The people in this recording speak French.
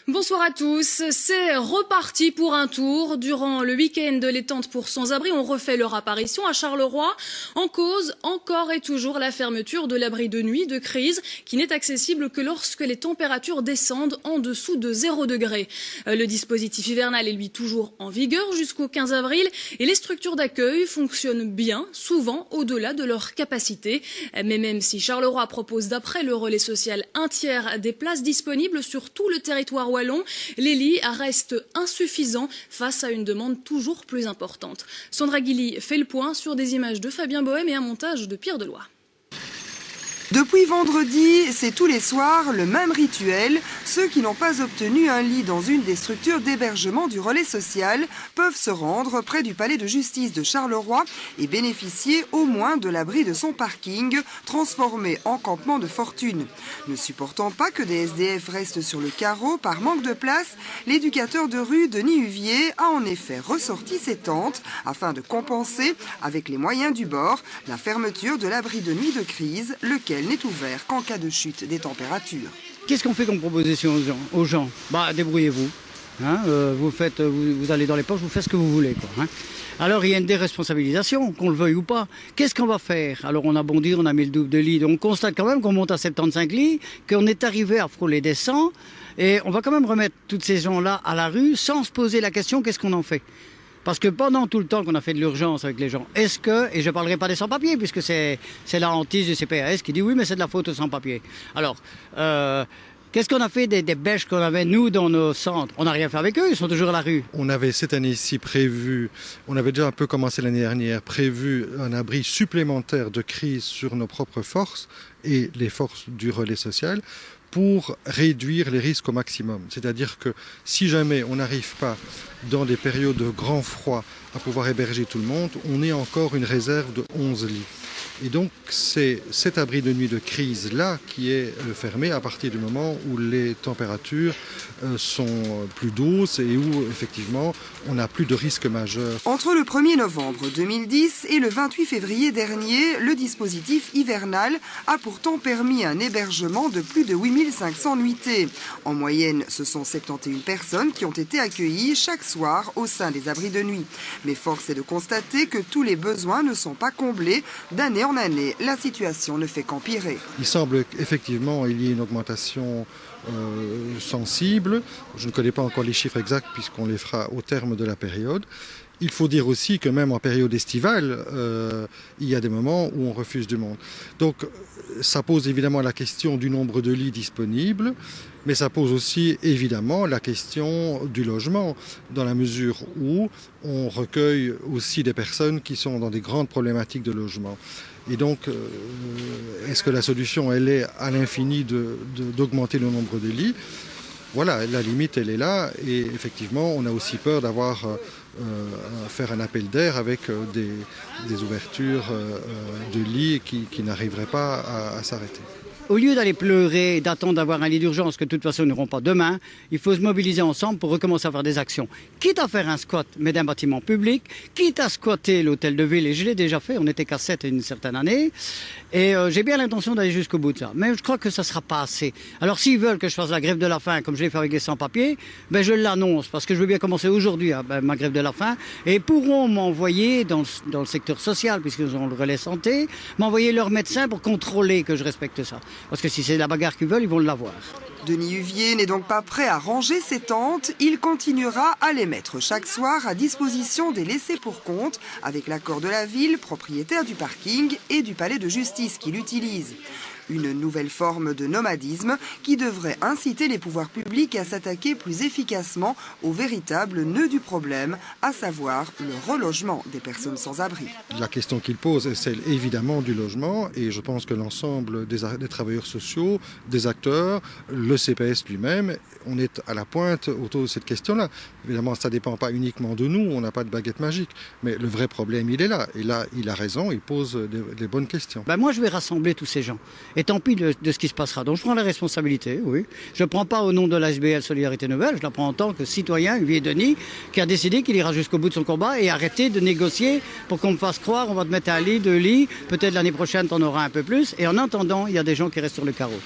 Bonsoir à tous, c'est reparti pour un tour. Durant le week-end, les tentes pour sans-abri ont refait leur apparition à Charleroi. En cause, encore et toujours, la fermeture de l'abri de nuit de crise qui n'est accessible que lorsque les températures descendent en dessous de 0 degré. Le dispositif hivernal est lui toujours en vigueur jusqu'au 15 avril et les structures d'accueil fonctionnent bien, souvent au-delà de leur capacité. Mais même si Charleroi propose d'après le relais social un tiers des places disponibles sur tout le territoire wallon, les lits restent insuffisants face à une demande toujours plus importante. Sandra Guilly fait le point sur des images de Fabien Bohème et un montage de Pierre Deloy. Depuis vendredi, c'est tous les soirs le même rituel. Ceux qui n'ont pas obtenu un lit dans une des structures d'hébergement du relais social peuvent se rendre près du palais de justice de Charleroi et bénéficier au moins de l'abri de son parking, transformé en campement de fortune. Ne supportant pas que des SDF restent sur le carreau par manque de place, l'éducateur de rue Denis Huvier a en effet ressorti ses tentes afin de compenser, avec les moyens du bord, la fermeture de l'abri de nuit de crise, lequel n'est ouvert qu'en cas de chute des températures. Qu'est-ce qu'on fait comme proposition aux gens? Débrouillez-vous. Vous allez dans les poches, vous faites ce que vous voulez. Alors il y a une déresponsabilisation, qu'on le veuille ou pas. Qu'est-ce qu'on va faire? Alors on a bondi, on a mis le double de lits. Donc on constate quand même qu'on monte à 75 lits, qu'on est arrivé à frôler des 100. Et on va quand même remettre tous ces gens-là à la rue sans se poser la question qu'est-ce qu'on en fait? Parce que pendant tout le temps qu'on a fait de l'urgence avec les gens, et je ne parlerai pas des sans-papiers, puisque c'est la hantise du CPAS qui dit oui, mais c'est de la faute aux sans-papiers. Alors, qu'est-ce qu'on a fait des bêches qu'on avait, nous, dans nos centres? On n'a rien fait avec eux, ils sont toujours à la rue. On avait cette année-ci prévu, on avait déjà un peu commencé l'année dernière, prévu un abri supplémentaire de crise sur nos propres forces et les forces du relais social, pour réduire les risques au maximum. C'est-à-dire que si jamais on n'arrive pas dans des périodes de grand froid à pouvoir héberger tout le monde, on ait encore une réserve de 11 lits. Et donc c'est cet abri de nuit de crise-là qui est fermé à partir du moment où les températures sont plus douces et où effectivement on n'a plus de risque majeur. Entre le 1er novembre 2010 et le 28 février dernier, le dispositif hivernal a pourtant permis un hébergement de plus de 8500 nuitées. En moyenne, ce sont 71 personnes qui ont été accueillies chaque soir au sein des abris de nuit. Mais force est de constater que tous les besoins ne sont pas comblés. D'année en année, la situation ne fait qu'empirer. Il semble qu'effectivement il y ait une augmentation sensible. Je ne connais pas encore les chiffres exacts puisqu'on les fera au terme de la période. Il faut dire aussi que même en période estivale, il y a des moments où on refuse du monde. Donc ça pose évidemment la question du nombre de lits disponibles, mais ça pose aussi évidemment la question du logement, dans la mesure où on recueille aussi des personnes qui sont dans des grandes problématiques de logement. Et donc, est-ce que la solution, elle est à l'infini d'augmenter le nombre de lits? Voilà, la limite, elle est là. Et effectivement, on a aussi peur d'avoir à faire un appel d'air avec des ouvertures de lits qui n'arriveraient pas à s'arrêter. Au lieu d'aller pleurer, d'attendre d'avoir un lit d'urgence que de toute façon nous n'aurons pas demain, il faut se mobiliser ensemble pour recommencer à faire des actions. Quitte à faire un squat, mais d'un bâtiment public, quitte à squatter l'hôtel de ville, et je l'ai déjà fait, on était qu'à 7 une certaine année, et j'ai bien l'intention d'aller jusqu'au bout de ça. Mais je crois que ça ne sera pas assez. Alors s'ils veulent que je fasse la grève de la faim, comme je l'ai fait avec les sans-papiers, je l'annonce, parce que je veux bien commencer aujourd'hui ma grève de la faim, et ils pourront m'envoyer dans le secteur social, puisqu'ils ont le relais santé, m'envoyer leur médecin pour contrôler que je respecte ça. Parce que si c'est la bagarre qu'ils veulent, ils vont l'avoir. Denis Huvier n'est donc pas prêt à ranger ses tentes. Il continuera à les mettre chaque soir à disposition des laissés pour compte, avec l'accord de la ville, propriétaire du parking, et du palais de justice qui l'utilise. Une nouvelle forme de nomadisme qui devrait inciter les pouvoirs publics à s'attaquer plus efficacement au véritable nœud du problème, à savoir le relogement des personnes sans abri. La question qu'il pose est celle évidemment du logement et je pense que l'ensemble des travailleurs sociaux, des acteurs, le CPS lui-même, on est à la pointe autour de cette question-là. Évidemment, ça ne dépend pas uniquement de nous, on n'a pas de baguette magique, mais le vrai problème, il est là. Et là, il a raison, il pose les bonnes questions. Moi, je vais rassembler tous ces gens. Et tant pis de ce qui se passera. Donc je prends la responsabilité, oui. Je ne prends pas au nom de l'ASBL Solidarité Nouvelle, je la prends en tant que citoyen, Huvier Denis, qui a décidé qu'il ira jusqu'au bout de son combat et arrêter de négocier pour qu'on me fasse croire on va te mettre un lit, 2 lits, peut-être l'année prochaine tu en auras un peu plus. Et en attendant, il y a des gens qui restent sur le carreau.